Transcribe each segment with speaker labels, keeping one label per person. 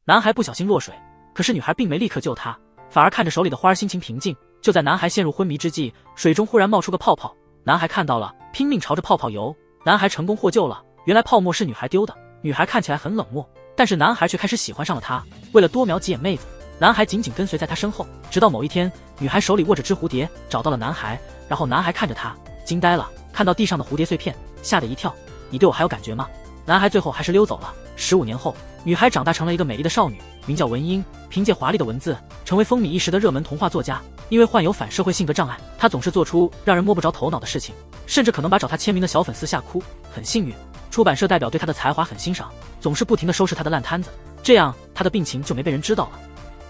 Speaker 1: 男孩不小心落水，可是女孩并没立刻救他，反而看着手里的花儿心情平静。就在男孩陷入昏迷之际，水中忽然冒出个泡泡，男孩看到了，拼命朝着泡泡游。男孩成功获救了，原来泡沫是女孩丢的。女孩看起来很冷漠，但是男孩却开始喜欢上了她。为了多瞄几眼妹子，男孩紧紧跟随在她身后，直到某一天，女孩手里握着只蝴蝶找到了男孩，然后男孩看着她惊呆了，看到地上的蝴蝶碎片，吓得一跳。你对我还有感觉吗？男孩最后还是溜走了。15年后，女孩长大成了一个美丽的少女，名叫文英，凭借华丽的文字成为风靡一时的热门童话作家。因为患有反社会性格障碍，她总是做出让人摸不着头脑的事情，甚至可能把找她签名的小粉丝吓哭。很幸运，出版社代表对她的才华很欣赏，总是不停地收拾她的烂摊子，这样她的病情就没被人知道了。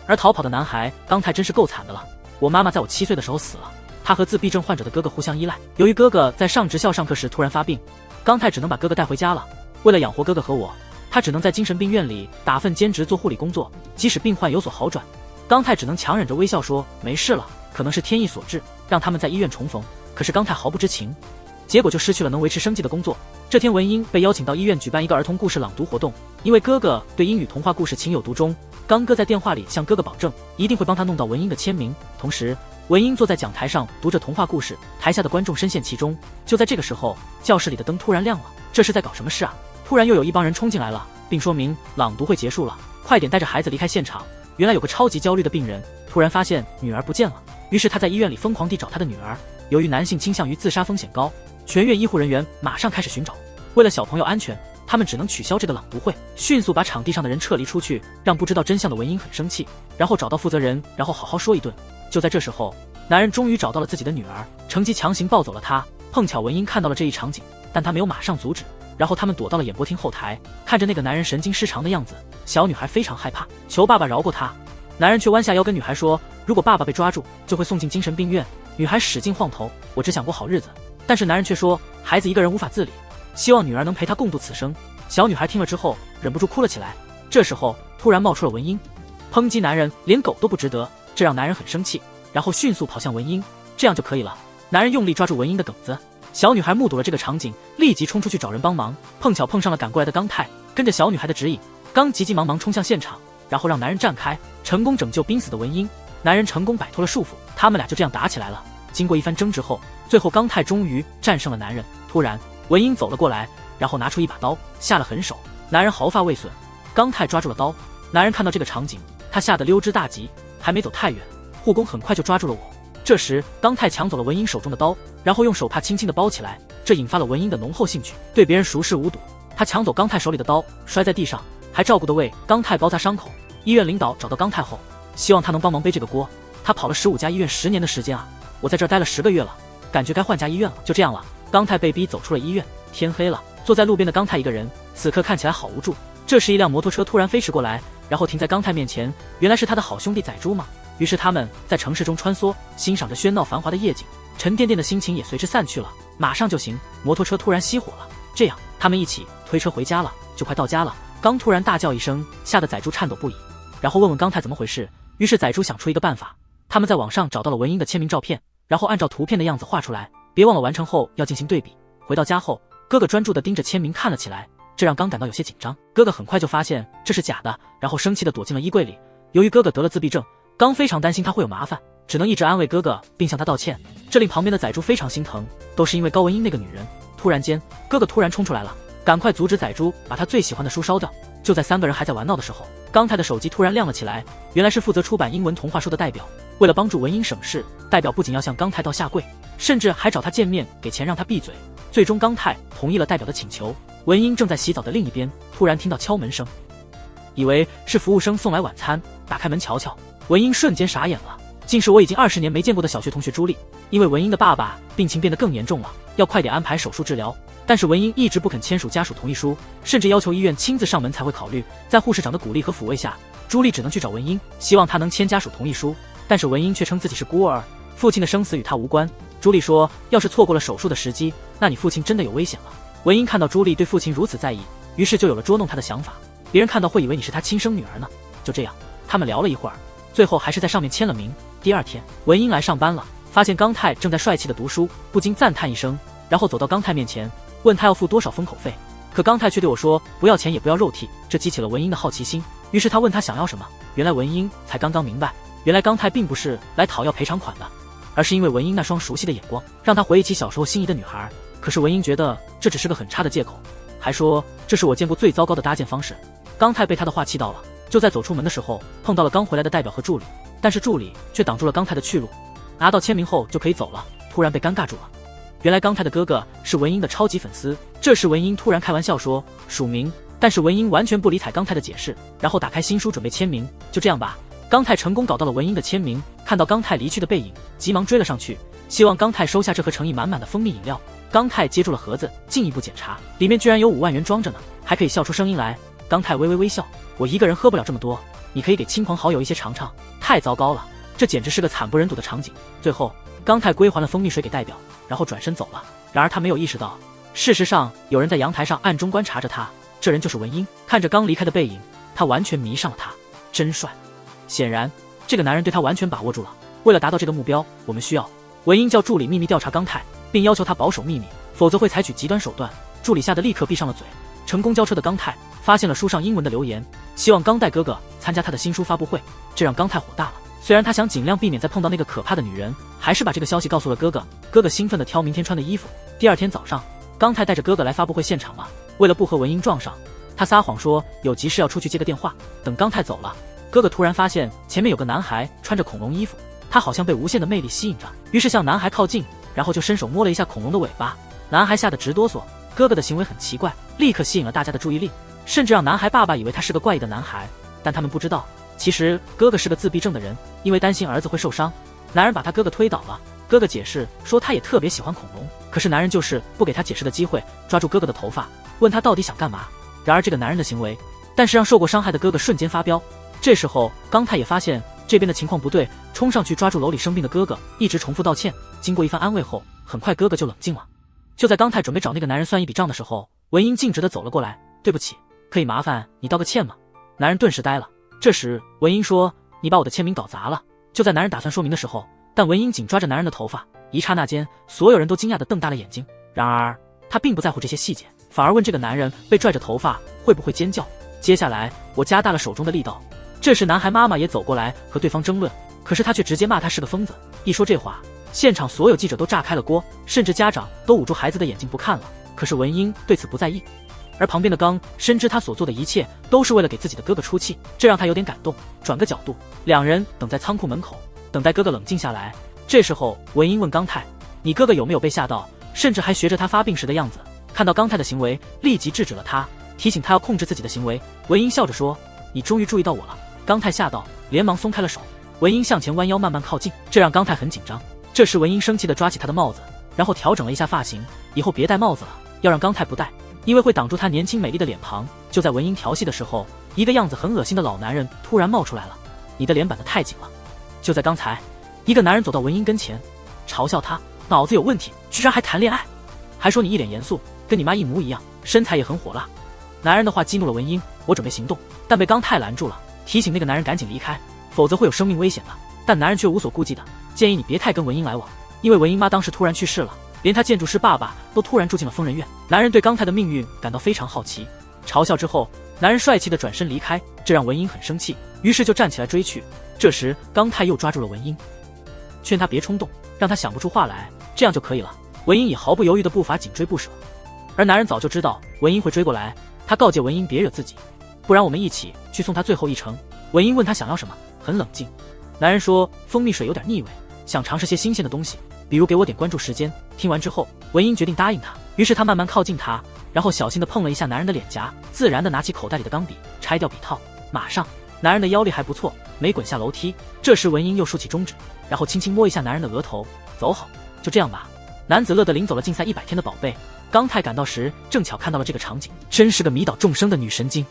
Speaker 1: 而逃跑的男孩刚太真是够惨的了。我妈妈在我7岁的时候死了，他和自闭症患者的哥哥互相依赖。由于哥哥在上职校上课时突然发病，刚太只能把哥哥带回家了。为了养活哥哥和我，他只能在精神病院里打份兼职做护理工作。即使病患有所好转，刚太只能强忍着微笑说没事了，可能是天意所致，让他们在医院重逢。可是刚太毫不知情，结果就失去了能维持生计的工作。这天，文英被邀请到医院举办一个儿童故事朗读活动，因为哥哥对英语童话故事情有独钟，刚哥在电话里向哥哥保证一定会帮他弄到文英的签名。同时，文英坐在讲台上读着童话故事，台下的观众深陷其中。就在这个时候，教室里的灯突然亮了，这是在搞什么事啊？突然又有一帮人冲进来了，并说明朗读会结束了，快点带着孩子离开现场。原来有个超级焦虑的病人突然发现女儿不见了，于是他在医院里疯狂地找他的女儿。由于男性倾向于自杀风险高，全院医护人员马上开始寻找。为了小朋友安全，他们只能取消这个朗读会，迅速把场地上的人撤离出去，让不知道真相的文英很生气，然后找到负责人，然后好好说一顿。就在这时候，男人终于找到了自己的女儿，乘机强行抱走了她。碰巧文英看到了这一场景，但她没有马上阻止，然后他们躲到了演播厅后台，看着那个男人神经失常的样子，小女孩非常害怕，求爸爸饶过她。男人却弯下腰跟女孩说，如果爸爸被抓住，就会送进精神病院。女孩使劲晃头，我只想过好日子。但是男人却说，孩子一个人无法自理，希望女儿能陪他共度此生。小女孩听了之后忍不住哭了起来。这时候突然冒出了文英，抨击男人连狗都不值得，这让男人很生气，然后迅速跑向文英，这样就可以了。男人用力抓住文英的梗子，小女孩目睹了这个场景，立即冲出去找人帮忙。碰巧碰上了赶过来的刚太，跟着小女孩的指引，刚急急忙忙冲向现场，然后让男人站开，成功拯救濒死的文英。男人成功摆脱了束缚，他们俩就这样打起来了。经过一番争执后，最后刚太终于战胜了男人。突然文英走了过来，然后拿出一把刀，下了狠手。男人毫发未损，刚太抓住了刀。男人看到这个场景，他吓得溜之大吉，还没走太远，护工很快就抓住了我。这时刚太抢走了文英手中的刀，然后用手帕轻轻地包起来，这引发了文英的浓厚兴趣，对别人熟视无睹。他抢走刚太手里的刀，摔在地上，还照顾地为刚太包扎伤口。医院领导找到刚太后，希望他能帮忙背这个锅。他跑了15家医院10年的时间啊，我在这儿待了10个月了，感觉该换家医院了。就这样了，刚太被逼走出了医院。天黑了，坐在路边的刚太一个人，此刻看起来好无助。这时一辆摩托车突然飞驰过来，然后停在刚太面前，原来是他的好兄弟仔猪吗？于是他们在城市中穿梭，欣赏着喧闹繁华的夜景，沉甸甸的心情也随之散去了。马上就行，摩托车突然熄火了，这样他们一起推车回家了。就快到家了，刚突然大叫一声，吓得仔猪颤抖不已，然后问问刚太怎么回事。于是仔猪想出一个办法，他们在网上找到了文英的签名照片，然后按照图片的样子画出来，别忘了完成后要进行对比。回到家后，哥哥专注地盯着签名看了起来，这让刚感到有些紧张。哥哥很快就发现这是假的，然后生气地躲进了衣柜里。由于哥哥得了自闭症，刚非常担心他会有麻烦，只能一直安慰哥哥并向他道歉，这令旁边的仔猪非常心疼，都是因为高文英那个女人。突然间，哥哥突然冲出来了，赶快阻止仔猪把他最喜欢的书烧掉。就在3个人还在玩闹的时候，刚太的手机突然亮了起来，原来是负责出版英文童话书的代表。为了帮助文英省事，代表不仅要向刚太道下跪，甚至还找他见面给钱让他闭嘴。最终刚太同意了代表的请求。文英正在洗澡的另一边，突然听到敲门声，以为是服务生送来晚餐，打开门瞧瞧，文英瞬间傻眼了，竟是我已经20年没见过的小学同学朱莉。因为文英的爸爸病情变得更严重了，要快点安排手术治疗，但是文英一直不肯签署家属同意书，甚至要求医院亲自上门才会考虑。在护士长的鼓励和抚慰下，朱莉只能去找文英，希望她能签家属同意书。但是文英却称自己是孤儿，父亲的生死与她无关。朱莉说，要是错过了手术的时机，那你父亲真的有危险了。文英看到朱莉对父亲如此在意，于是就有了捉弄他的想法，别人看到会以为你是他亲生女儿呢。就这样，他们聊了一会儿，最后还是在上面签了名。第2天，文英来上班了，发现刚太正在帅气的读书，不禁赞叹一声，然后走到刚太面前，问他要付多少封口费。可刚太却对我说不要钱也不要肉体，这激起了文英的好奇心，于是他问他想要什么。原来文英才刚刚明白，原来刚泰并不是来讨要赔偿款的，而是因为文英那双熟悉的眼光，让他回忆起小时候心仪的女孩。可是文英觉得这只是个很差的借口，还说这是我见过最糟糕的搭建方式。刚泰被他的话气到了，就在走出门的时候碰到了刚回来的代表和助理，但是助理却挡住了刚泰的去路。拿到签名后就可以走了，突然被尴尬住了。原来刚泰的哥哥是文英的超级粉丝，这时文英突然开玩笑说署名，但是文英完全不理睬刚泰的解释，然后打开新书准备签名。就这样吧，刚泰成功搞到了文英的签名。看到刚泰离去的背影，急忙追了上去，希望刚泰收下这盒诚意满满的蜂蜜饮料。刚泰接住了盒子，进一步检查，里面居然有5万元装着呢，还可以笑出声音来。刚泰微微微笑，我一个人喝不了这么多，你可以给亲朋好友一些尝尝。太糟糕了，这简直是个惨不忍睹的场景。最后刚泰归还了蜂蜜水给代表，然后转身走了。然而他没有意识到，事实上有人在阳台上暗中观察着他，这人就是文英。看着刚离开的背影，他完全迷上了他，真帅。显然这个男人对他完全把握住了。为了达到这个目标，我们需要文英叫助理秘密调查刚泰，并要求他保守秘密，否则会采取极端手段。助理吓得立刻闭上了嘴。成功交车的刚泰发现了书上英文的留言，希望刚代哥哥参加他的新书发布会，这让刚泰火大了。虽然他想尽量避免再碰到那个可怕的女人，还是把这个消息告诉了哥哥。哥哥兴奋地挑明天穿的衣服。第二天早上，刚泰带着哥哥来发布会现场了。为了不和文英撞上，他撒谎说有急事要出去接个电话。等刚泰走了，哥哥突然发现前面有个男孩穿着恐龙衣服，他好像被无限的魅力吸引着，于是向男孩靠近，然后就伸手摸了一下恐龙的尾巴。男孩吓得直哆嗦。哥哥的行为很奇怪，立刻吸引了大家的注意力，甚至让男孩爸爸以为他是个怪异的男孩。但他们不知道，其实哥哥是个自闭症的人，因为担心儿子会受伤，男人把他哥哥推倒了。哥哥解释说他也特别喜欢恐龙，可是男人就是不给他解释的机会，抓住哥哥的头发，问他到底想干嘛。然而这个男人的行为，但是让受过伤害的哥哥瞬间发飙。这时候刚泰也发现这边的情况不对，冲上去抓住楼里生病的哥哥，一直重复道歉。经过一番安慰后，很快哥哥就冷静了。就在刚泰准备找那个男人算一笔账的时候，文英径直地走了过来。对不起，可以麻烦你道个歉吗？男人顿时呆了。这时文英说，你把我的签名搞砸了。就在男人打算说明的时候，但文英紧抓着男人的头发，一刹那间所有人都惊讶地瞪大了眼睛。然而他并不在乎这些细节，反而问这个男人被拽着头发会不会尖叫。接下来我加大了手中的力道。这时男孩妈妈也走过来和对方争论，可是他却直接骂他是个疯子。一说这话，现场所有记者都炸开了锅，甚至家长都捂住孩子的眼睛不看了。可是文英对此不在意，而旁边的刚深知他所做的一切都是为了给自己的哥哥出气，这让他有点感动。转个角度，两人等在仓库门口，等待哥哥冷静下来。这时候文英问刚泰，你哥哥有没有被吓到，甚至还学着他发病时的样子。看到刚泰的行为，立即制止了他，提醒他要控制自己的行为。文英笑着说，你终于注意到我了。刚泰吓到，连忙松开了手。文英向前弯腰慢慢靠近，这让刚泰很紧张。这时文英生气地抓起他的帽子，然后调整了一下发型，以后别戴帽子了，要让刚泰不戴，因为会挡住他年轻美丽的脸庞。就在文英调戏的时候，一个样子很恶心的老男人突然冒出来了，你的脸板得太紧了。就在刚才，一个男人走到文英跟前，嘲笑他脑子有问题，居然还谈恋爱，还说你一脸严肃，跟你妈一模一样，身材也很火辣。男人的话激怒了文英，我准备行动，但被刚泰拦住了，提醒那个男人赶紧离开，否则会有生命危险的。但男人却无所顾忌的建议你别太跟文英来往，因为文英妈当时突然去世了，连她建筑师爸爸都突然住进了疯人院。男人对刚泰的命运感到非常好奇，嘲笑之后，男人帅气的转身离开，这让文英很生气，于是就站起来追去。这时刚泰又抓住了文英，劝他别冲动，让他想不出话来，这样就可以了。文英以毫不犹豫的步伐紧追不舍，而男人早就知道文英会追过来，他告诫文英别惹自己，不然我们一起去送他最后一程。文英问他想要什么，很冷静。男人说蜂蜜水有点腻味，想尝试些新鲜的东西，比如给我点关注时间。听完之后，文英决定答应他，于是他慢慢靠近他，然后小心地碰了一下男人的脸颊，自然地拿起口袋里的钢笔，拆掉笔套。马上男人的腰力还不错，没滚下楼梯。这时文英又竖起中指，然后轻轻摸一下男人的额头，走好，就这样吧。男子乐得领走了竞赛100天的宝贝。刚泰赶到时正巧看到了这个场景，真是个迷倒众生的女神经。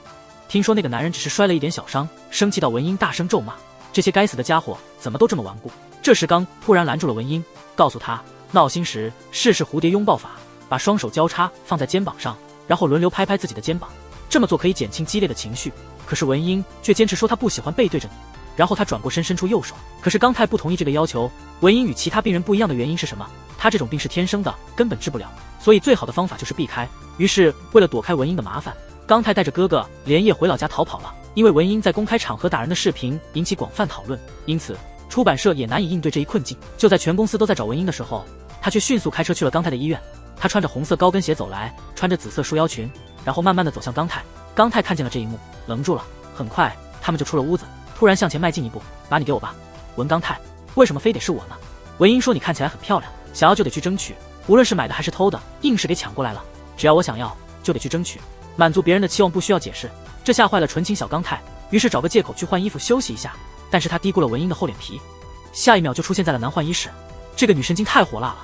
Speaker 1: 听说那个男人只是摔了一点小伤，生气到文英大声咒骂，这些该死的家伙怎么都这么顽固。这时刚突然拦住了文英，告诉他闹心时试试蝴蝶拥抱法，把双手交叉放在肩膀上，然后轮流拍拍自己的肩膀，这么做可以减轻激烈的情绪。可是文英却坚持说她不喜欢背对着你，然后他转过身伸出右手。可是刚泰不同意这个要求。文英与其他病人不一样的原因是什么？他这种病是天生的，根本治不了，所以最好的方法就是避开。于是为了躲开文英的麻烦，刚泰带着哥哥连夜回老家逃跑了。因为文英在公开场合打人的视频引起广泛讨论，因此出版社也难以应对这一困境。就在全公司都在找文英的时候，他却迅速开车去了刚泰的医院。他穿着红色高跟鞋走来，穿着紫色束腰裙，然后慢慢的走向刚泰。刚泰看见了这一幕，愣住了。很快他们就出了屋子，突然向前迈进一步，把你给我吧。文刚泰，为什么非得是我呢？文英说，你看起来很漂亮，想要就得去争取，无论是买的还是偷的，硬是给抢过来了。只要我想要，就得去争取，满足别人的期望不需要解释。这吓坏了纯情小刚泰，于是找个借口去换衣服休息一下。但是他低估了文英的厚脸皮，下一秒就出现在了男换衣室。这个女神经太火辣了。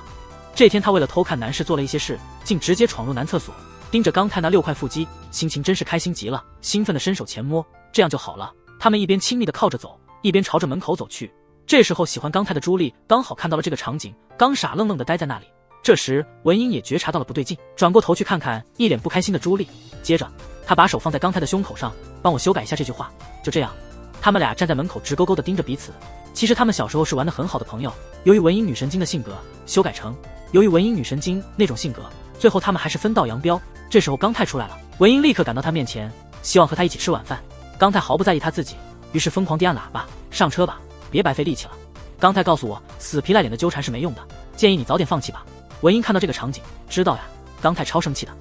Speaker 1: 这天他为了偷看男士做了一些事，竟直接闯入男厕所，盯着刚泰那6块腹肌，心情真是开心极了，兴奋的伸手前摸，这样就好了。他们一边亲密的靠着走，一边朝着门口走去。这时候喜欢刚泰的朱莉刚好看到了这个场景，刚傻愣愣的待在那里。这时文英也觉察到了不对劲，转过头去看看一脸不开心的朱莉，接着他把手放在刚泰的胸口上，帮我修改一下这句话。就这样，他们俩站在门口直勾勾的盯着彼此。其实他们小时候是玩得很好的朋友，由于文英女神经的性格，修改成由于文英女神经那种性格，最后他们还是分道扬镳。这时候刚泰出来了，文英立刻赶到他面前，希望和他一起吃晚饭。刚泰毫不在意他自己，于是疯狂地按喇叭，上车吧，别白费力气了。刚泰告诉我，死皮赖脸的纠缠是没用的，建议你早点放弃吧。文英看到这个场景，知道呀，刚泰超生气的，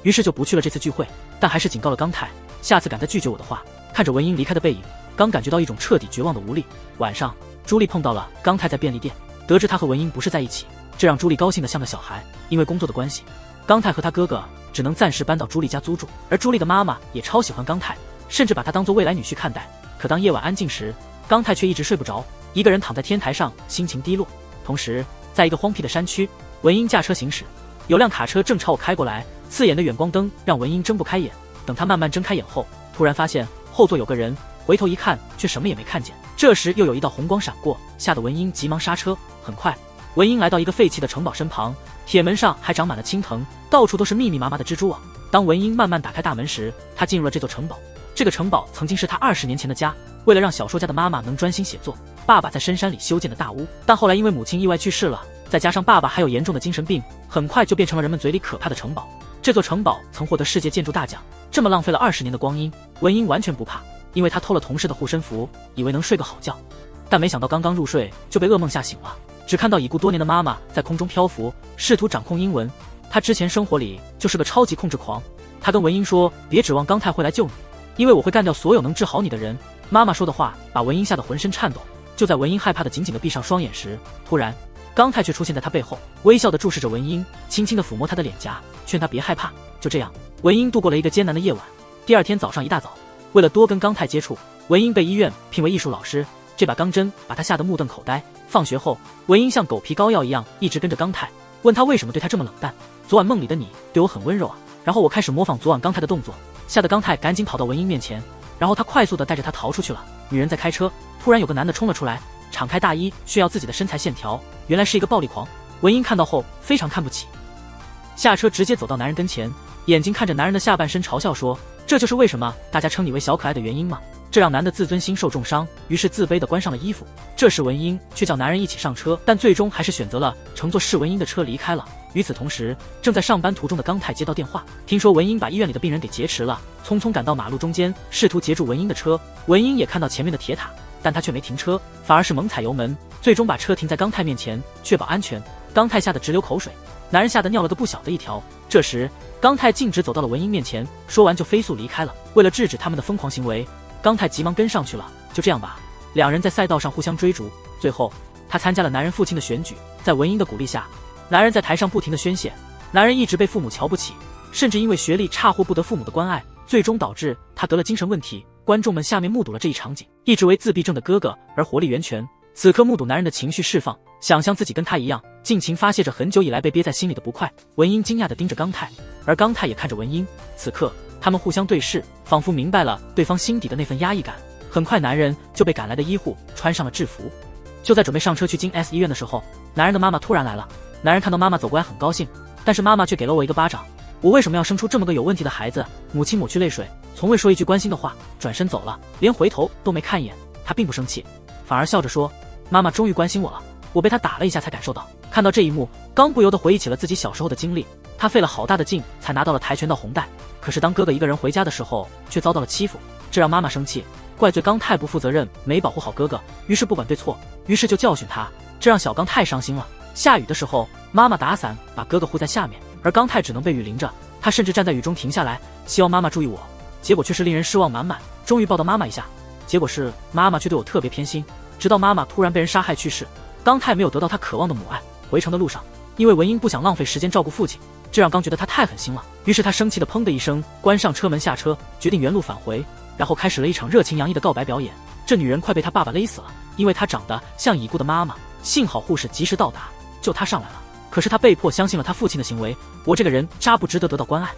Speaker 1: 于是就不去了这次聚会，但还是警告了刚泰，下次敢再拒绝我的话。看着文英离开的背影，刚感觉到一种彻底绝望的无力。晚上朱莉碰到了刚泰在便利店，得知他和文英不是在一起，这让朱莉高兴得像个小孩。因为工作的关系，刚泰和他哥哥只能暂时搬到朱莉家租住，而朱莉的妈妈也超喜欢刚泰，甚至把他当作未来女婿看待。可当夜晚安静时，刚泰却一直睡不着，一个人躺在天台上，心情低落。同时在一个荒僻的山区，文英驾车行驶，有辆卡车正朝我开过来，刺眼的远光灯让文英睁不开眼。等他慢慢睁开眼后，突然发现后座有个人，回头一看却什么也没看见。这时又有一道红光闪过，吓得文英急忙刹车。很快文英来到一个废弃的城堡身旁，铁门上还长满了青藤，到处都是密密麻麻的蜘蛛网。当文英慢慢打开大门时，她进入了这座城堡。这个城堡曾经是她20年前的家，为了让小说家的妈妈能专心写作，爸爸在深山里修建的大屋。但后来因为母亲意外去世了，再加上爸爸还有严重的精神病，很快就变成了人们嘴里可怕的城堡。这座城堡曾获得世界建筑大奖，这么浪费了20年的光阴，文英完全不怕，因为她偷了同事的护身符，以为能睡个好觉。但没想到刚刚入睡就被噩梦吓醒了，只看到已故多年的妈妈在空中漂浮，试图掌控英文。她之前生活里就是个超级控制狂。她跟文英说，别指望刚泰会来救你，因为我会干掉所有能治好你的人。妈妈说的话把文英吓得浑身颤抖。就在文英害怕的紧紧地闭上双眼时，突然刚泰却出现在她背后，微笑地注视着文英，轻轻地抚摸她的脸颊，劝她别害怕。就这样，文英度过了一个艰难的夜晚。第二天早上一大早，为了多跟刚泰接触，文英被医院聘为艺术老师。这把钢针把她吓得目瞪口呆。放学后，文英像狗皮膏药一样一直跟着刚泰，问他为什么对他这么冷淡。昨晚梦里的你对我很温柔啊。然后我开始模仿昨晚刚泰的动作，吓得刚泰赶紧跑到文英面前，然后他快速地带着她逃出去了。女人在开车，突然有个男的冲了出来，敞开大衣炫耀自己的身材线条，原来是一个暴力狂。文英看到后非常看不起，下车直接走到男人跟前，眼睛看着男人的下半身嘲笑说，这就是为什么大家称你为小可爱的原因吗？这让男的自尊心受重伤，于是自卑地关上了衣服。这时文英却叫男人一起上车，但最终还是选择了乘坐是文英的车离开了。与此同时，正在上班途中的刚泰接到电话，听说文英把医院里的病人给劫持了，匆匆赶到马路中间，试图截住文英的车。文英也看到前面的铁塔，但他却没停车，反而是猛踩油门，最终把车停在刚泰面前，确保安全。刚泰吓得直流口水，男人吓得尿了个不小的一条。这时刚泰径直走到了文英面前，说完就飞速离开了。为了制止他们的疯狂行为，刚泰急忙跟上去了。就这样吧，两人在赛道上互相追逐。最后他参加了男人父亲的选举，在文英的鼓励下，男人在台上不停地宣泄。男人一直被父母瞧不起，甚至因为学历差获不得父母的关爱，最终导致他得了精神问题。观众们下面目睹了这一场景，一直为自闭症的哥哥而活力源泉，此刻目睹男人的情绪释放，想象自己跟他一样，尽情发泄着很久以来被憋在心里的不快。文英惊讶地盯着刚泰，而刚泰也看着文英。此刻他们互相对视，仿佛明白了对方心底的那份压抑感。很快男人就被赶来的医护穿上了制服。就在准备上车去京 S 医院的时候，男人的妈妈突然来了。男人看到妈妈走过来很高兴，但是妈妈却给了我一个巴掌。我为什么要生出这么个有问题的孩子？母亲抹去泪水，从未说一句关心的话，转身走了，连回头都没看一眼。她并不生气，反而笑着说，妈妈终于关心我了。我被她打了一下才感受到。看到这一幕，刚不由得回忆起了自己小时候的经历。他费了好大的劲才拿到了跆拳道红带，可是当哥哥一个人回家的时候却遭到了欺负。这让妈妈生气，怪罪刚太不负责任，没保护好哥哥，于是不管对错，于是就教训他，这让小刚太伤心了。下雨的时候，妈妈打伞把哥哥护在下面，而刚太只能被雨淋着，他甚至站在雨中停下来，希望妈妈注意我，结果却是令人失望满满。终于抱到妈妈一下，结果是妈妈却对我特别偏心，直到妈妈突然被人杀害去世，刚太没有得到他渴望的母爱。回城的路上，因为文英不想浪费时间照顾父亲，这让刚觉得他太狠心了，于是他生气的砰的一声关上车门下车，决定原路返回，然后开始了一场热情洋溢的告白表演。这女人快被他爸爸勒死了，因为她长得像已故的妈妈，幸好护士及时到达救她上来了，可是他被迫相信了他父亲的行为，我这个人渣不值得得到关爱。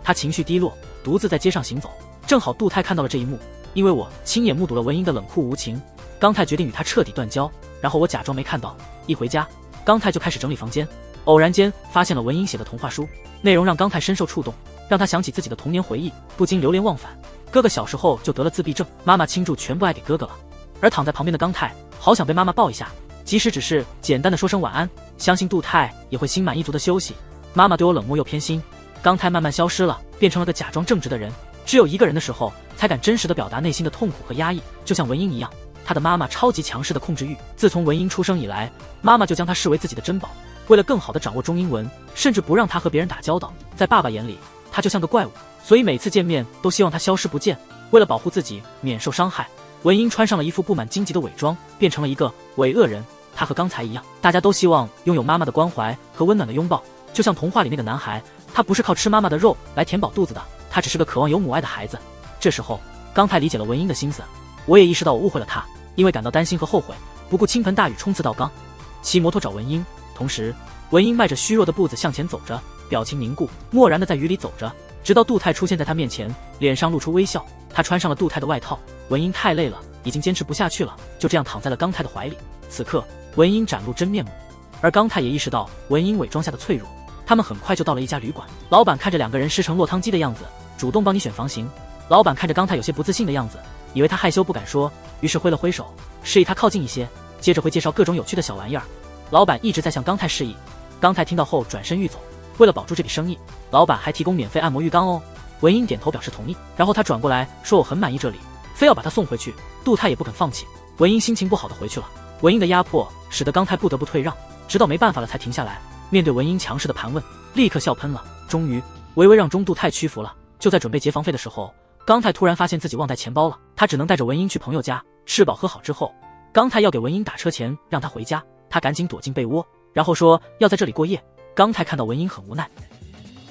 Speaker 1: 他情绪低落，独自在街上行走，正好杜泰看到了这一幕，因为我亲眼目睹了文英的冷酷无情，刚泰决定与他彻底断交，然后我假装没看到。一回家，刚泰就开始整理房间，偶然间发现了文英写的童话书，内容让刚泰深受触动，让他想起自己的童年回忆，不禁流连忘返。哥哥小时候就得了自闭症，妈妈倾注全部爱给哥哥了，而躺在旁边的刚泰好想被妈妈抱一下，即使只是简单的说声晚安，相信杜泰也会心满意足的休息。妈妈对我冷漠又偏心，刚泰慢慢消失了，变成了个假装正直的人，只有一个人的时候才敢真实的表达内心的痛苦和压抑，就像文英一样，他的妈妈超级强势的控制欲，自从文英出生以来，妈妈就将他视为自己的珍宝，为了更好的掌握中英文，甚至不让他和别人打交道，在爸爸眼里他就像个怪物，所以每次见面都希望他消失不见。为了保护自己免受伤害，文英穿上了一副布满荆棘的伪装，变成了一个伪恶人。他和刚才一样，大家都希望拥有妈妈的关怀和温暖的拥抱，就像童话里那个男孩，他不是靠吃妈妈的肉来填饱肚子的，他只是个渴望有母爱的孩子。这时候刚泰理解了文英的心思，我也意识到我误会了他，因为感到担心和后悔，不顾倾盆大雨冲刺到刚，骑摩托找文英。同时文英迈着虚弱的步子向前走着，表情凝固，漠然的在雨里走着，直到杜泰出现在他面前，脸上露出微笑。他穿上了杜泰的外套，文英太累了，已经坚持不下去了，就这样躺在了刚泰的怀里。此刻文英展露真面目，而刚泰也意识到文英伪装下的脆弱。他们很快就到了一家旅馆，老板看着两个人湿成落汤鸡的样子，主动帮你选房型。老板看着刚泰有些不自信的样子，以为他害羞不敢说，于是挥了挥手示意他靠近一些，接着会介绍各种有趣的小玩意儿。老板一直在向刚泰示意，刚泰听到后转身欲走。为了保住这笔生意，老板还提供免费按摩浴缸哦。文英点头表示同意，然后他转过来说我很满意这里，非要把他送回去。杜泰也不肯放弃，文英心情不好的回去了。文英的压迫使得刚泰不得不退让，直到没办法了才停下来。面对文英强势的盘问，立刻笑喷了，终于微微让中杜泰屈服了。就在准备结房费的时候，刚泰突然发现自己忘带钱包了，他只能带着文英去朋友家吃饱喝好之后，刚泰要给文英打车钱让他回家，他赶紧躲进被窝，然后说要在这里过夜。刚泰看到文英很无奈，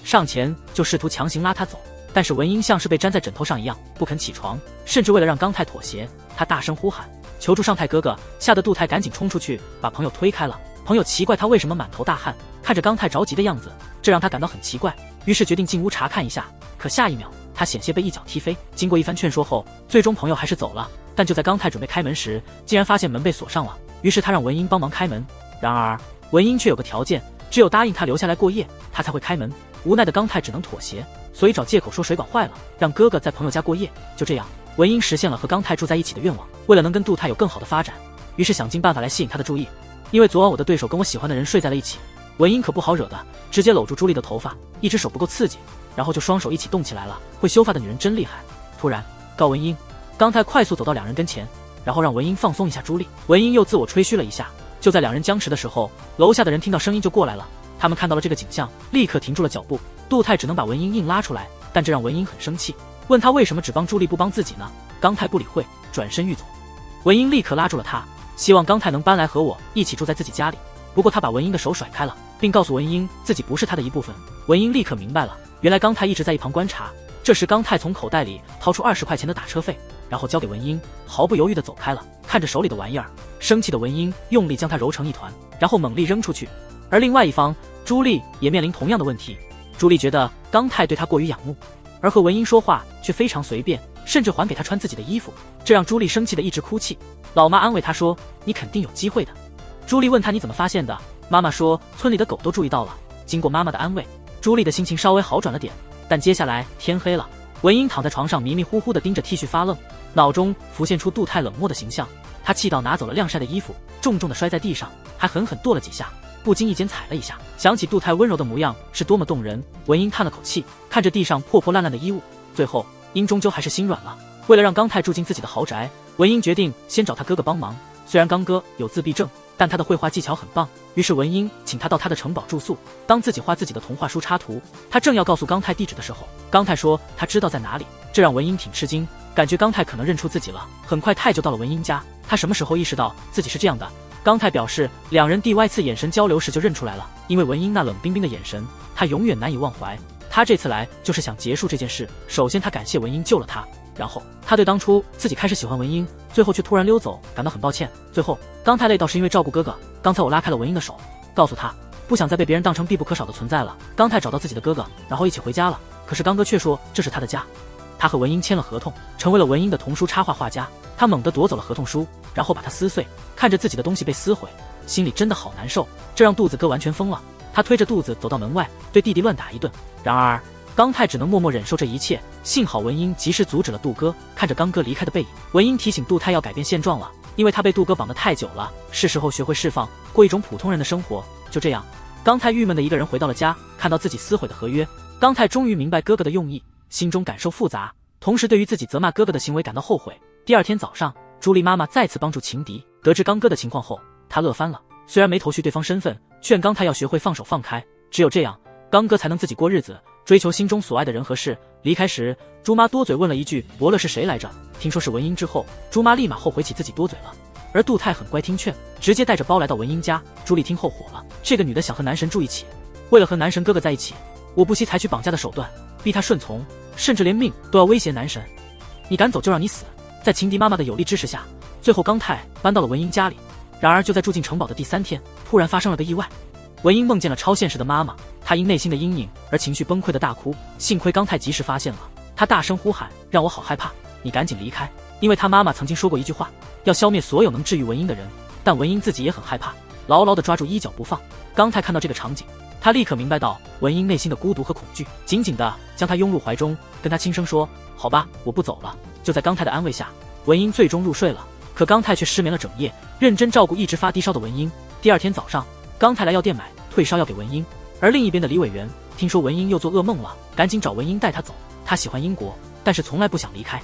Speaker 1: 上前就试图强行拉他走，但是文英像是被粘在枕头上一样不肯起床，甚至为了让刚泰妥协，他大声呼喊求助上泰哥哥，吓得杜泰赶紧冲出去把朋友推开了。朋友奇怪他为什么满头大汗，看着刚泰着急的样子，这让他感到很奇怪，于是决定进屋查看一下，可下一秒他险些被一脚踢飞。经过一番劝说后，最终朋友还是走了，但就在刚泰准备开门时，竟然发现门被锁上了，于是他让文英帮忙开门。然而文英却有个条件，只有答应他留下来过夜，他才会开门。无奈的刚泰只能妥协，所以找借口说水管坏了，让哥哥在朋友家过夜。就这样，文英实现了和刚泰住在一起的愿望。为了能跟杜泰有更好的发展，于是想尽办法来吸引他的注意。因为昨晚我的对手跟我喜欢的人睡在了一起，文英可不好惹的，直接搂住朱莉的头发，一只手不够刺激，然后就双手一起动起来了。会修发的女人真厉害。突然告文英，刚泰快速走到两人跟前，然后让文英放松一下朱莉。文英又自我吹嘘了一下。就在两人僵持的时候，楼下的人听到声音就过来了，他们看到了这个景象，立刻停住了脚步。杜泰只能把文英硬拉出来，但这让文英很生气，问他为什么只帮朱莉不帮自己呢？刚泰不理会，转身欲走。文英立刻拉住了他，希望刚泰能搬来和我一起住在自己家里。不过他把文英的手甩开了，并告诉文英自己不是他的一部分。文英立刻明白了，原来刚泰一直在一旁观察。这时刚泰从口袋里掏出20块钱的打车费，然后交给文英，毫不犹豫地走开了。看着手里的玩意儿，生气的文英用力将它揉成一团，然后猛力扔出去。而另外一方，朱莉也面临同样的问题。朱莉觉得刚泰对她过于仰慕，而和文英说话却非常随便，甚至还给她穿自己的衣服，这让朱莉生气的一直哭泣。老妈安慰她说：“你肯定有机会的。”朱莉问她：“你怎么发现的？”妈妈说：“村里的狗都注意到了。”经过妈妈的安慰，朱莉的心情稍微好转了点。但接下来天黑了，文英躺在床上迷迷糊糊地盯着 T 恤发愣，脑中浮现出杜泰冷漠的形象。她气到拿走了晾晒的衣服，重重地摔在地上，还狠狠跺了几下，不经意间踩了一下。想起杜泰温柔的模样是多么动人，文英叹了口气，看着地上破破烂烂的衣物，最后英终究还是心软了。为了让刚泰住进自己的豪宅，文英决定先找他哥哥帮忙。虽然刚哥有自闭症，但他的绘画技巧很棒，于是文英请他到他的城堡住宿，当自己画自己的童话书插图。他正要告诉刚泰地址的时候，刚泰说他知道在哪里，这让文英挺吃惊，感觉刚泰可能认出自己了。很快泰就到了文英家，他什么时候意识到自己是这样的？刚泰表示，两人第Y次眼神交流时就认出来了，因为文英那冷冰冰的眼神，他永远难以忘怀。他这次来就是想结束这件事。首先他感谢文英救了他，然后他对当初自己开始喜欢文英，最后却突然溜走感到很抱歉。最后刚泰累到是因为照顾哥哥，刚才我拉开了文英的手，告诉他不想再被别人当成必不可少的存在了。刚泰找到自己的哥哥，然后一起回家了，可是刚哥却说这是他的家，他和文英签了合同，成为了文英的童书插画画家。他猛地夺走了合同书，然后把它撕碎，看着自己的东西被撕毁，心里真的好难受，这让肚子哥完全疯了。他推着肚子走到门外，对弟弟乱打一顿。然而刚泰只能默默忍受这一切，幸好文英及时阻止了杜哥。看着刚哥离开的背影，文英提醒杜泰要改变现状了，因为他被杜哥绑得太久了，是时候学会释放，过一种普通人的生活。就这样，刚泰郁闷的一个人回到了家，看到自己撕毁的合约，刚泰终于明白哥哥的用意，心中感受复杂，同时对于自己责骂哥哥的行为感到后悔。第二天早上，朱莉妈妈再次帮助情敌，得知刚哥的情况后，她乐翻了，虽然没头绪对方身份，劝刚泰要学会放手放开，只有这样刚哥才能自己过日子，追求心中所爱的人和事。离开时，朱妈多嘴问了一句伯乐是谁来着，听说是文英之后，朱妈立马后悔起自己多嘴了。而杜泰很乖听劝，直接带着包来到文英家。朱莉听后火了，这个女的想和男神住一起，为了和男神哥哥在一起，我不惜采取绑架的手段逼他顺从，甚至连命都要威胁男神，你敢走就让你死。在情敌妈妈的有力支持下，最后刚泰搬到了文英家里。然而就在住进城堡的第3天，突然发生了个意外，文英梦见了超现实的妈妈，她因内心的阴影而情绪崩溃的大哭，幸亏刚泰及时发现了，他大声呼喊让我好害怕，你赶紧离开。因为他妈妈曾经说过一句话，要消灭所有能治愈文英的人，但文英自己也很害怕，牢牢地抓住衣角不放。刚泰看到这个场景，他立刻明白到文英内心的孤独和恐惧，紧紧地将她拥入怀中，跟她轻声说好吧，我不走了。就在刚泰的安慰下，文英最终入睡了，可刚泰却失眠了整夜，认真照顾一直发低烧的文英。第二天早上，刚泰来药店买退烧药给文英，而另一边的李委员听说文英又做噩梦了，赶紧找文英带她走。他喜欢英国，但是从来不想离开。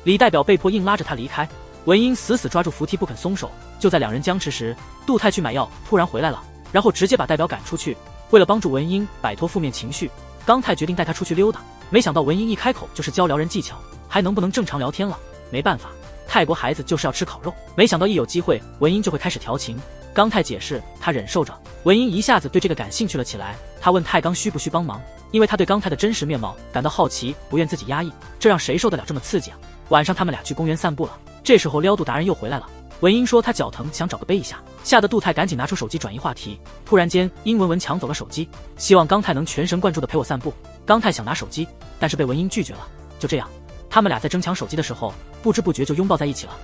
Speaker 1: 李代表被迫硬拉着他离开，文英死死抓住扶梯不肯松手。就在两人僵持时，杜泰去买药突然回来了，然后直接把代表赶出去。为了帮助文英摆脱负面情绪，刚泰决定带她出去溜达，没想到文英一开口就是教撩人技巧，还能不能正常聊天了。没办法，泰国孩子就是要吃烤肉，没想到一有机会文英就会开始调情。刚泰解释他忍受着，文英一下子对这个感兴趣了起来。他问泰刚需不需帮忙，因为他对刚泰的真实面貌感到好奇，不愿自己压抑，这让谁受得了这么刺激啊。晚上他们俩去公园散步了，这时候撩肚达人又回来了。文英说她脚疼，想找个背一下，吓得杜泰赶紧拿出手机转移话题。突然间殷文文抢走了手机，希望刚泰能全神贯注地陪我散步。刚泰想拿手机，但是被文英拒绝了。就这样，他们俩在争抢手机的时候，不知不觉就拥抱在一起了。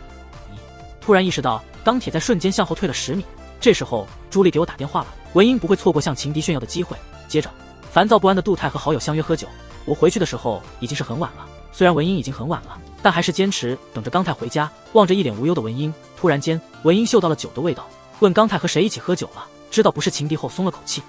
Speaker 1: 突然意识到钢铁在瞬间向后退了10米。这时候朱莉给我打电话了，文英不会错过向情敌炫耀的机会。接着烦躁不安的杜泰和好友相约喝酒，我回去的时候已经是很晚了，虽然文英已经很晚了，但还是坚持等着刚泰回家。望着一脸无忧的文英，突然间文英嗅到了酒的味道，问刚泰和谁一起喝酒了，知道不是情敌后松了口气。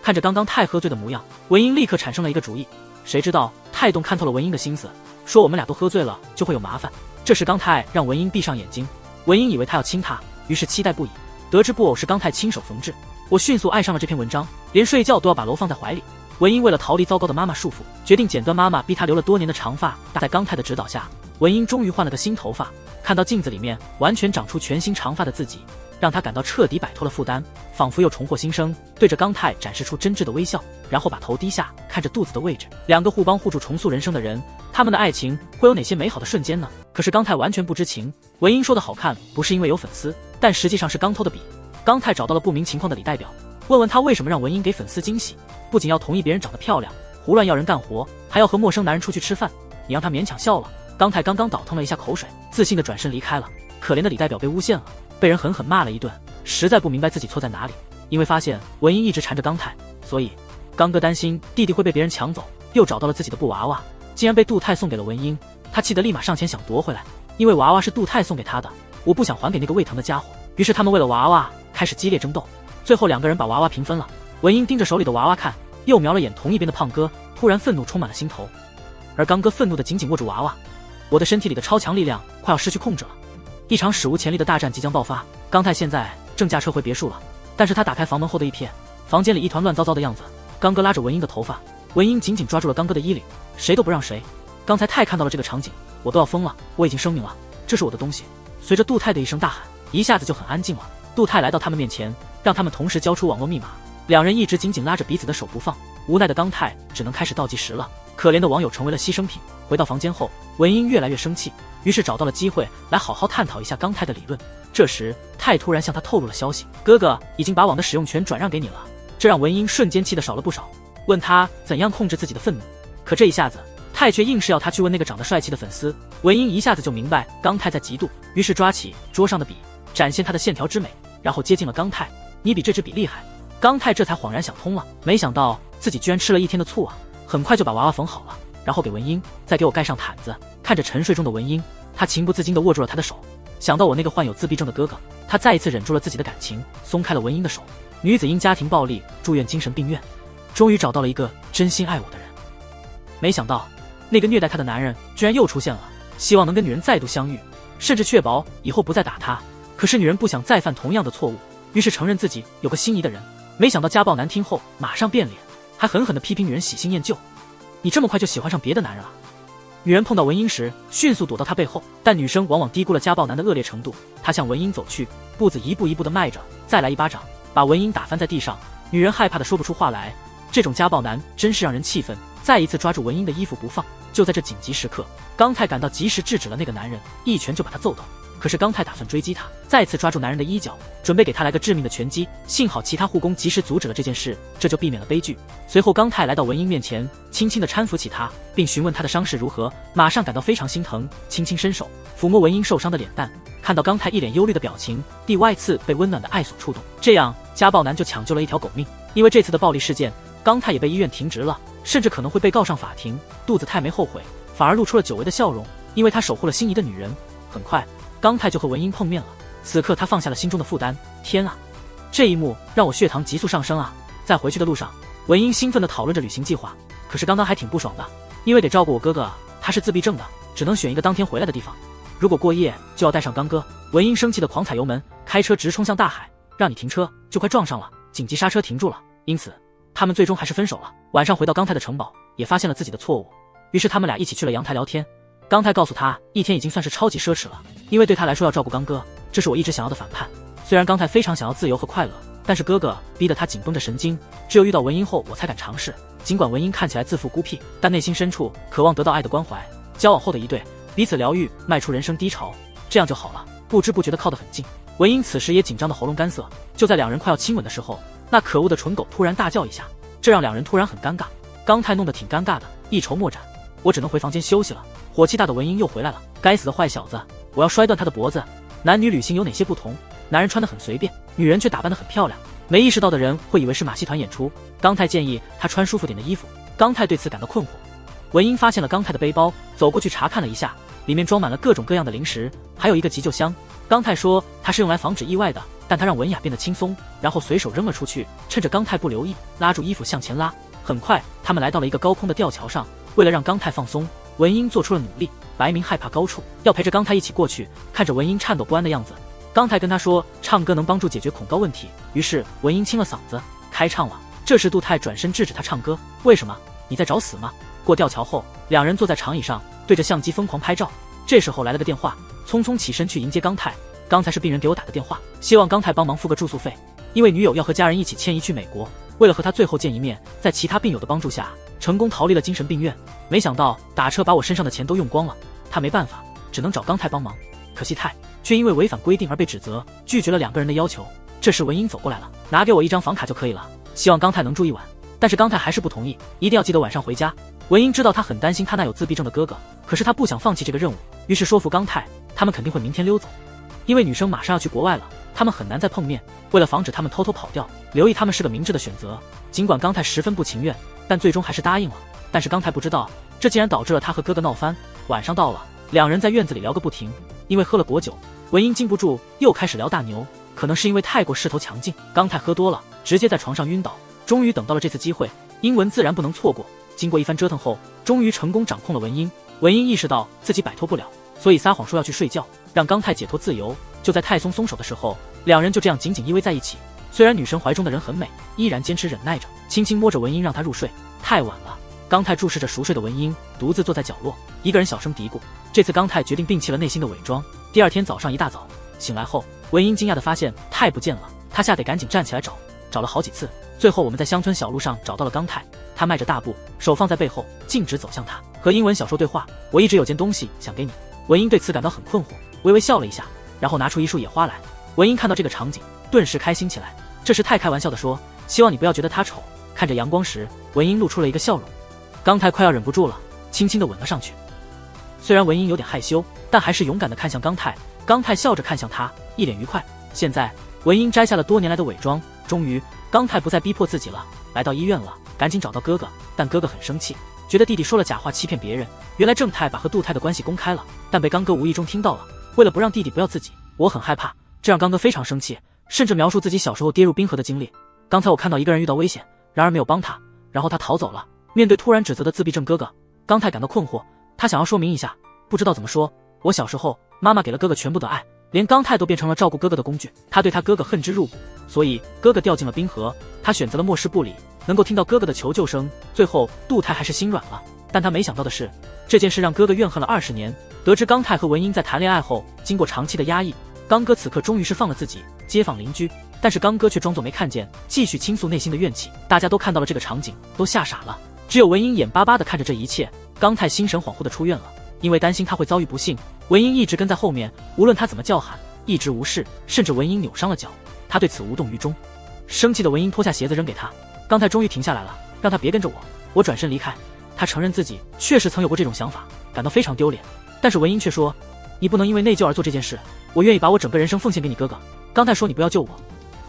Speaker 1: 看着刚刚泰喝醉的模样，文英立刻产生了一个主意，谁知道泰动看透了文英的心思，说我们俩都喝醉了就会有麻烦。这时刚泰让文英闭上眼睛，文英以为他要亲她，于是期待不已。得知布偶是刚泰亲手缝制，我迅速爱上了这篇文章，连睡觉都要把楼放在怀里。文英为了逃离糟糕的妈妈束缚，决定剪断妈妈逼她留了多年的长发。在刚泰的指导下，文英终于换了个新头发，看到镜子里面完全长出全新长发的自己，让她感到彻底摆脱了负担，仿佛又重获新生，对着刚泰展示出真挚的微笑，然后把头低下看着肚子的位置。两个互帮互助重塑人生的人，他们的爱情会有哪些美好的瞬间呢？可是刚泰完全不知情。文英说的好看不是因为有粉丝，但实际上是刚偷的笔。刚泰找到了不明情况的李代表，问问他为什么让文英给粉丝惊喜，不仅要同意别人长得漂亮，胡乱要人干活，还要和陌生男人出去吃饭，你让他勉强笑了。刚泰刚刚倒腾了一下口水，自信的转身离开了。可怜的李代表被诬陷了，被人狠狠骂了一顿，实在不明白自己错在哪里。因为发现文英一直缠着刚泰，所以刚哥担心弟弟会被别人抢走，又找到了自己的布娃娃，竟然被杜泰送给了文英。他气得立马上前想夺回来，因为娃娃是杜泰送给他的，我不想还给那个胃疼的家伙。于是他们为了娃娃开始激烈争斗，最后两个人把娃娃平分了。文英盯着手里的娃娃看，又瞄了眼同一边的胖哥，突然愤怒充满了心头。而刚哥愤怒的紧紧握住娃娃，我的身体里的超强力量快要失去控制了，一场史无前例的大战即将爆发。刚太现在正驾车回别墅了，但是他打开房门后的一瞥，房间里一团乱糟糟的样子。刚哥拉着文英的头发，文英紧紧抓住了刚哥的衣领，谁都不让谁。刚才太看到了这个场景，我都要疯了，我已经声明了，这是我的东西。随着杜泰的一声大喊，一下子就很安静了。杜泰来到他们面前，让他们同时交出网络密码，两人一直紧紧拉着彼此的手不放。无奈的刚泰只能开始倒计时了，可怜的网友成为了牺牲品。回到房间后，文英越来越生气，于是找到了机会来好好探讨一下刚泰的理论。这时泰突然向他透露了消息，哥哥已经把网的使用权转让给你了，这让文英瞬间气得少了不少，问他怎样控制自己的愤怒。可这一下子泰却硬是要他去问那个长得帅气的粉丝。文英一下子就明白刚泰在嫉妒，于是抓起桌上的笔，展现他的线条之美，然后接近了刚泰。你比这支笔厉害。刚泰这才恍然想通了，没想到自己居然吃了一天的醋啊，很快就把娃娃缝好了，然后给文英再给我盖上毯子。看着沉睡中的文英，他情不自禁地握住了他的手，想到我那个患有自闭症的哥哥，他再一次忍住了自己的感情，松开了文英的手。女子因家庭暴力住院精神病院，终于找到了一个真心爱我的人。没想到那个虐待她的男人居然又出现了，希望能跟女人再度相遇，甚至确保以后不再打她。可是女人不想再犯同样的错误，于是承认自己有个心仪的人。没想到家暴男听后马上变脸，还狠狠地批评女人喜新厌旧，你这么快就喜欢上别的男人了。女人碰到文英时迅速躲到他背后，但女生往往低估了家暴男的恶劣程度。她向文英走去，步子一步一步地迈着，再来一巴掌把文英打翻在地上。女人害怕地说不出话来，这种家暴男真是让人气愤，再一次抓住文英的衣服不放。就在这紧急时刻，刚泰赶到，及时制止了那个男人，一拳就把他揍倒。可是刚泰打算追击他，再次抓住男人的衣角，准备给他来个致命的拳击。幸好其他护工及时阻止了这件事，这就避免了悲剧。随后刚泰来到文英面前，轻轻地搀扶起她，并询问她的伤势如何，马上感到非常心疼，轻轻伸手抚摸文英受伤的脸蛋。看到刚泰一脸忧虑的表情，第Y次被温暖的爱所触动，这样家暴男就抢救了一条狗命。因为这次的暴力事件，刚泰也被医院停职了，甚至可能会被告上法庭。肚子太没后悔，反而露出了久违的笑容，因为他守护了心仪的女人。很快刚泰就和文英碰面了，此刻他放下了心中的负担。天啊，这一幕让我血糖急速上升啊！在回去的路上，文英兴奋地讨论着旅行计划，可是刚刚还挺不爽的，因为得照顾我哥哥，他是自闭症的，只能选一个当天回来的地方，如果过夜就要带上刚哥。文英生气地狂踩油门，开车直冲向大海。让你停车就快撞上了，紧急刹车停住了，因此他们最终还是分手了。晚上回到刚泰的城堡，也发现了自己的错误，于是他们俩一起去了阳台聊天。刚泰告诉他，一天已经算是超级奢侈了，因为对他来说要照顾刚哥，这是我一直想要的反叛。虽然刚泰非常想要自由和快乐，但是哥哥逼得他紧绷着神经，只有遇到文英后我才敢尝试。尽管文英看起来自负孤僻，但内心深处渴望得到爱的关怀。交往后的一对，彼此疗愈，迈出人生低潮，这样就好了。不知不觉地靠得很近，文英此时也紧张的喉咙干涩。就在两人快要亲吻的时候，那可恶的蠢狗突然大叫一下，这让两人突然很尴尬。刚泰弄得挺尴尬的，一筹莫展。我只能回房间休息了。火气大的文英又回来了，该死的坏小子，我要摔断他的脖子。男女旅行有哪些不同？男人穿得很随便，女人却打扮得很漂亮。没意识到的人会以为是马戏团演出。刚泰建议他穿舒服点的衣服，刚泰对此感到困惑。文英发现了刚泰的背包，走过去查看了一下，里面装满了各种各样的零食，还有一个急救箱。刚泰说他是用来防止意外的，但他让文雅变得轻松，然后随手扔了出去，趁着刚泰不留意，拉住衣服向前拉。很快他们来到了一个高空的吊桥上，为了让刚泰放松，文英做出了努力。白明害怕高处，要陪着刚泰一起过去。看着文英颤抖不安的样子，刚泰跟他说唱歌能帮助解决恐高问题，于是文英清了嗓子开唱了。这时杜泰转身制止他唱歌，为什么？你在找死吗？过吊桥后，两人坐在长椅上，对着相机疯狂拍照。这时候来了个电话，匆匆起身去迎接刚泰。刚才是病人给我打的电话，希望刚泰帮忙付个住宿费，因为女友要和家人一起迁移去美国。为了和他最后见一面，在其他病友的帮助下，成功逃离了精神病院。没想到打车把我身上的钱都用光了，他没办法，只能找刚泰帮忙。可惜泰却因为违反规定而被指责，拒绝了两个人的要求。这时文英走过来了，拿给我一张房卡就可以了，希望刚泰能住一晚。但是刚泰还是不同意，一定要记得晚上回家。文英知道他很担心他那有自闭症的哥哥，可是他不想放弃这个任务，于是说服刚泰，他们肯定会明天溜走，因为女生马上要去国外了，他们很难再碰面。为了防止他们偷偷跑掉，留意他们是个明智的选择。尽管刚泰十分不情愿，但最终还是答应了。但是刚泰不知道，这竟然导致了他和哥哥闹翻。晚上到了，两人在院子里聊个不停。因为喝了果酒，文英禁不住又开始聊大牛。可能是因为太过势头强劲，刚泰喝多了，直接在床上晕倒。终于等到了这次机会，英文自然不能错过。经过一番折腾后，终于成功掌控了文英。文英意识到自己摆脱不了，所以撒谎说要去睡觉，让刚泰解脱自由。就在泰松松手的时候，两人就这样紧紧依偎在一起。虽然女神怀中的人很美，依然坚持忍耐着，轻轻摸着文英让她入睡。太晚了，刚泰注视着熟睡的文英，独自坐在角落，一个人小声嘀咕。这次刚泰决定摒弃了内心的伪装。第二天早上一大早醒来后，文英惊讶地发现泰不见了，她吓得赶紧站起来找了好几次，最后我们在乡村小路上找到了刚泰。他迈着大步，手放在背后，径直走向他，和英文小说对话。我一直有件东西想给你。文英对此感到很困惑，微微笑了一下，然后拿出一束野花来。文英看到这个场景，顿时开心起来。这时泰开玩笑地说，希望你不要觉得他丑。看着阳光时，文英露出了一个笑容。刚泰快要忍不住了，轻轻地吻了上去。虽然文英有点害羞，但还是勇敢地看向刚泰。刚泰笑着看向他，一脸愉快。现在文英摘下了多年来的伪装，终于刚泰不再逼迫自己了。来到医院了，赶紧找到哥哥，但哥哥很生气，觉得弟弟说了假话欺骗别人。原来正泰把和杜泰的关系公开了，但被刚哥无意中听到了。为了不让弟弟不要自己，我很害怕，这让刚哥非常生气，甚至描述自己小时候跌入冰河的经历。刚才我看到一个人遇到危险，然而没有帮他，然后他逃走了。面对突然指责的自闭症哥哥，刚泰感到困惑，他想要说明一下，不知道怎么说。我小时候，妈妈给了哥哥全部的爱，连刚泰都变成了照顾哥哥的工具。他对他哥哥恨之入骨，所以哥哥掉进了冰河，他选择了漠视不理。能够听到哥哥的求救声，最后杜泰还是心软了。但他没想到的是，这件事让哥哥怨恨了20年。得知刚泰和文英在谈恋爱后，经过长期的压抑，刚哥此刻终于释放了自己。街坊邻居，但是刚哥却装作没看见，继续倾诉内心的怨气。大家都看到了这个场景，都吓傻了。只有文英眼巴巴地看着这一切。刚泰心神恍惚地出院了，因为担心他会遭遇不幸，文英一直跟在后面，无论他怎么叫喊，一直无视，甚至文英扭伤了脚，他对此无动于衷。生气的文英脱下鞋子扔给他，刚泰终于停下来了，让他别跟着我。我转身离开。他承认自己确实曾有过这种想法，感到非常丢脸。但是文英却说，你不能因为内疚而做这件事，我愿意把我整个人生奉献给你哥哥。刚泰说，你不要救我，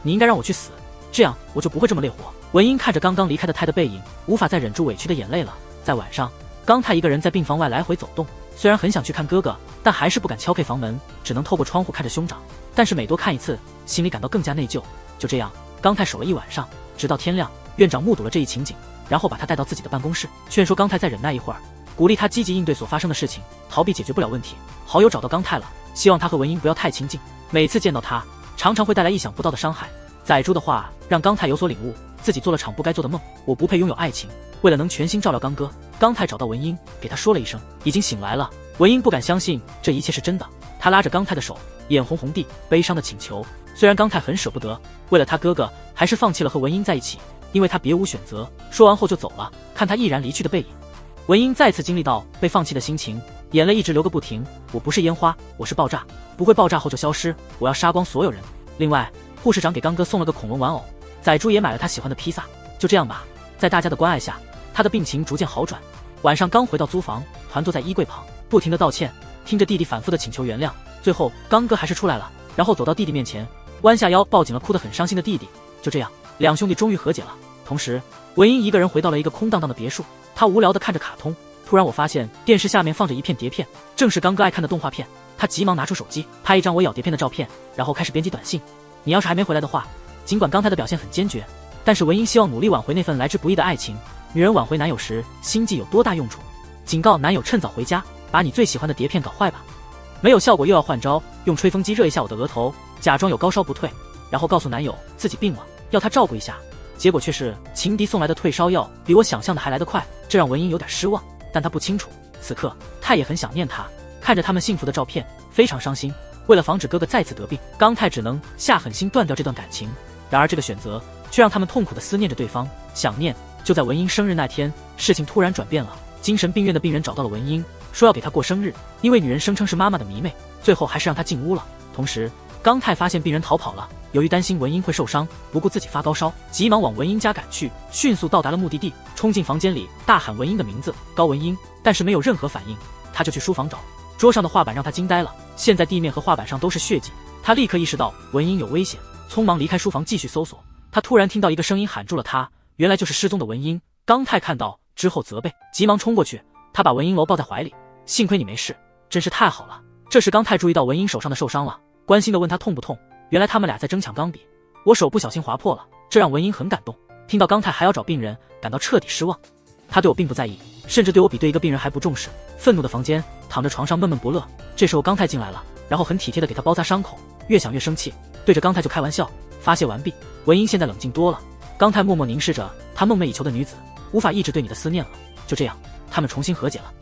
Speaker 1: 你应该让我去死，这样我就不会这么累活。文英看着刚刚离开的泰的背影，无法再忍住委屈的眼泪了。在晚上，刚泰一个人在病房外来回走动，虽然很想去看哥哥，但还是不敢敲开房门，只能透过窗户看着兄长。但是每多看一次，心里感到更加内疚。就这样，刚泰守了一晚上，直到天亮。院长目睹了这一情景，然后把他带到自己的办公室，劝说刚泰再忍耐一会儿，鼓励他积极应对所发生的事情，逃避解决不了问题。好友找到刚泰了，希望他和文英不要太亲近，每次见到他常常会带来意想不到的伤害。宰猪的话让刚泰有所领悟，自己做了场不该做的梦。我不配拥有爱情。为了能全心照料刚哥，刚泰找到文英，给他说了一声已经醒来了。文英不敢相信这一切是真的，他拉着刚泰的手，眼红红地悲伤的请求。虽然刚泰很舍不得，为了他哥哥还是放弃了和文英在一起，因为他别无选择。说完后就走了。看他毅然离去的背影，文英再次经历到被放弃的心情，眼泪一直流个不停。我不是烟花，我是爆炸，不会爆炸后就消失，我要杀光所有人。另外，护士长给刚哥送了个恐龙玩偶，宰猪也买了他喜欢的披萨。就这样吧，在大家的关爱下，他的病情逐渐好转。晚上刚回到租房，团坐在衣柜旁，不停地道歉，听着弟弟反复的请求原谅。最后刚哥还是出来了，然后走到弟弟面前，弯下腰抱紧了哭得很伤心的弟弟。就这样，两兄弟终于和解了。同时，文英一个人回到了一个空荡荡的别墅，他无聊地看着卡通。突然我发现电视下面放着一片碟片，正是刚哥爱看的动画片。他急忙拿出手机拍一张我咬碟片的照片，然后开始编辑短信。你要是还没回来的话，尽管刚才的表现很坚决，但是文英希望努力挽回那份来之不易的爱情。女人挽回男友时心计有多大用处？警告男友趁早回家，把你最喜欢的碟片搞坏吧。没有效果又要换招，用吹风机热一下我的额头，假装有高烧不退，然后告诉男友自己病了，要他照顾一下。结果却是情敌送来的退烧药比我想象的还来得快，这让文英有点失望。但他不清楚，此刻泰也很想念他，看着他们幸福的照片，非常伤心。为了防止哥哥再次得病，刚泰只能下狠心断掉这段感情。然而这个选择却让他们痛苦地思念着对方，想念。就在文英生日那天，事情突然转变了。精神病院的病人找到了文英，说要给她过生日，因为女人声称是妈妈的迷妹，最后还是让她进屋了。同时，刚泰发现病人逃跑了，由于担心文英会受伤，不顾自己发高烧，急忙往文英家赶去，迅速到达了目的地，冲进房间里大喊文英的名字，高文英，但是没有任何反应。他就去书房找，桌上的画板让他惊呆了，现在地面和画板上都是血迹。他立刻意识到文英有危险，匆忙离开书房继续搜索。他突然听到一个声音喊住了他，原来就是失踪的文英。刚泰看到之后责备，急忙冲过去，他把文英搂抱在怀里，幸亏你没事，真是太好了。这时刚泰注意到文英手上的受伤了，关心地问他痛不痛。原来他们俩在争抢钢笔，我手不小心划破了，这让文英很感动。听到刚泰还要找病人，感到彻底失望。他对我并不在意，甚至对我比对一个病人还不重视。愤怒的房间，躺着床上闷闷不乐。这时候刚泰进来了，然后很体贴的给他包扎伤口。越想越生气，对着刚泰就开玩笑。发泄完毕，文英现在冷静多了。刚泰默默凝视着他梦寐以求的女子，无法抑制对你的思念了。就这样，他们重新和解了。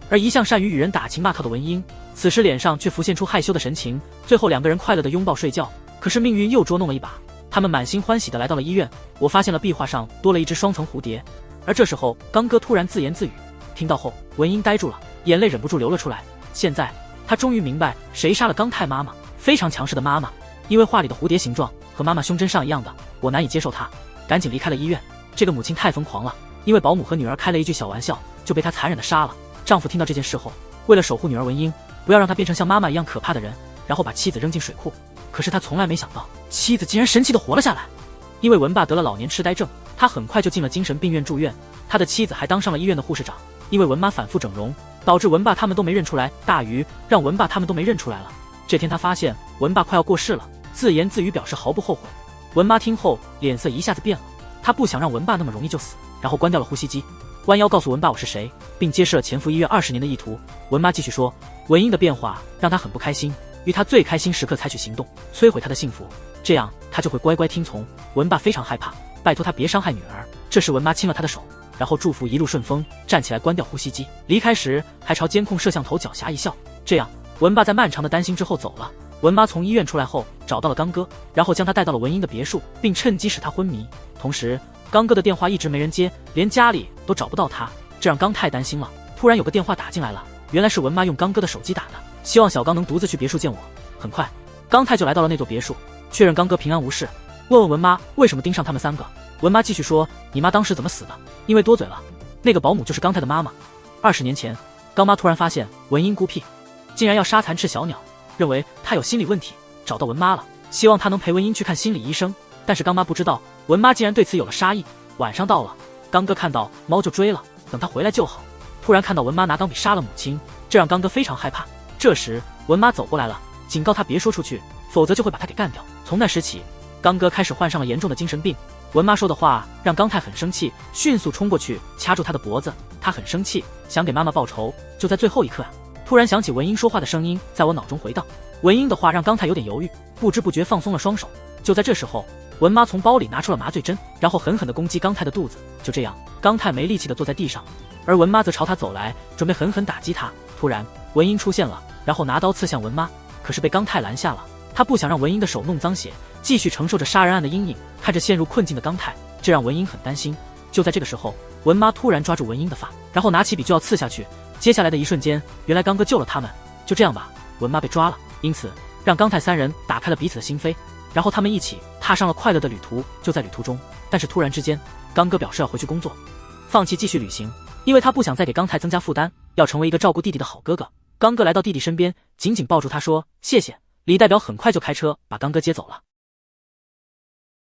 Speaker 1: 而一向善于与人打情骂俏的文英，此时脸上却浮现出害羞的神情。最后两个人快乐的拥抱睡觉。可是命运又捉弄了一把，他们满心欢喜的来到了医院。我发现了壁画上多了一只双层蝴蝶。而这时候刚哥突然自言自语，听到后文英呆住了，眼泪忍不住流了出来。现在他终于明白谁杀了刚泰妈妈，非常强势的妈妈。因为画里的蝴蝶形状和妈妈胸针上一样的，我难以接受她，赶紧离开了医院。这个母亲太疯狂了，因为保姆和女儿开了一句小玩笑，就被她残忍的杀了。丈夫听到这件事后，为了守护女儿文英，不要让她变成像妈妈一样可怕的人，然后把妻子扔进水库。可是他从来没想到，妻子竟然神奇的活了下来。因为文爸得了老年痴呆症，他很快就进了精神病院住院。他的妻子还当上了医院的护士长。因为文妈反复整容，导致文爸他们都没认出来大鱼，让文爸他们都没认出来了。这天他发现文爸快要过世了，自言自语表示毫不后悔。文妈听后脸色一下子变了，她不想让文爸那么容易就死，然后关掉了呼吸机，弯腰告诉文爸我是谁，并揭示了潜伏医院20年的意图。文妈继续说，文英的变化让她很不开心，于她最开心时刻采取行动，摧毁她的幸福，这样她就会乖乖听从。文爸非常害怕，拜托她别伤害女儿。这时文妈亲了她的手，然后祝福一路顺风，站起来关掉呼吸机。离开时还朝监控摄像头狡黠一笑。这样文爸在漫长的担心之后走了。文妈从医院出来后找到了刚哥，然后将他带到了文英的别墅，并趁机使他昏迷。同时刚哥的电话一直没人接，连家里都找不到他，这让刚太担心了。突然有个电话打进来了，原来是文妈用刚哥的手机打的，希望小刚能独自去别墅见我。很快刚太就来到了那座别墅，确认刚哥平安无事，问问文妈为什么盯上他们3个。文妈继续说，你妈当时怎么死的？因为多嘴了。那个保姆就是刚太的妈妈。20年前刚妈突然发现文英孤僻，竟然要杀残翅小鸟，认为她有心理问题，找到文妈了，希望她能陪文英去看心理医生。但是刚妈不知道文妈竟然对此有了杀意。晚上到了，刚哥看到猫就追了，等他回来就好。突然看到文妈拿钢笔杀了母亲，这让刚哥非常害怕。这时文妈走过来了，警告他别说出去，否则就会把他给干掉。从那时起，刚哥开始患上了严重的精神病。文妈说的话让刚太很生气，迅速冲过去掐住他的脖子。他很生气，想给妈妈报仇。就在最后一刻突然想起文英说话的声音在我脑中回荡。文英的话让刚太有点犹豫，不知不觉放松了双手。就在这时候，文妈从包里拿出了麻醉针，然后狠狠地攻击刚太的肚子。就这样，刚太没力气地坐在地上，而文妈则朝他走来，准备狠狠打击他。突然文英出现了，然后拿刀刺向文妈，可是被刚太拦下了。他不想让文英的手弄脏血，继续承受着杀人案的阴影。看着陷入困境的刚太，这让文英很担心。就在这个时候，文妈突然抓住文英的发，然后拿起笔就要刺下去。接下来的一瞬间，原来刚哥救了他们。就这样吧，文妈被抓了，因此让刚太3人打开了彼此的心扉，然后他们一起踏上了快乐的旅途。就在旅途中，但是突然之间，刚哥表示要回去工作，放弃继续旅行，因为他不想再给刚太增加负担，要成为一个照顾弟弟的好哥哥。刚哥来到弟弟身边，紧紧抱住他说谢谢。李代表很快就开车把刚哥接走了。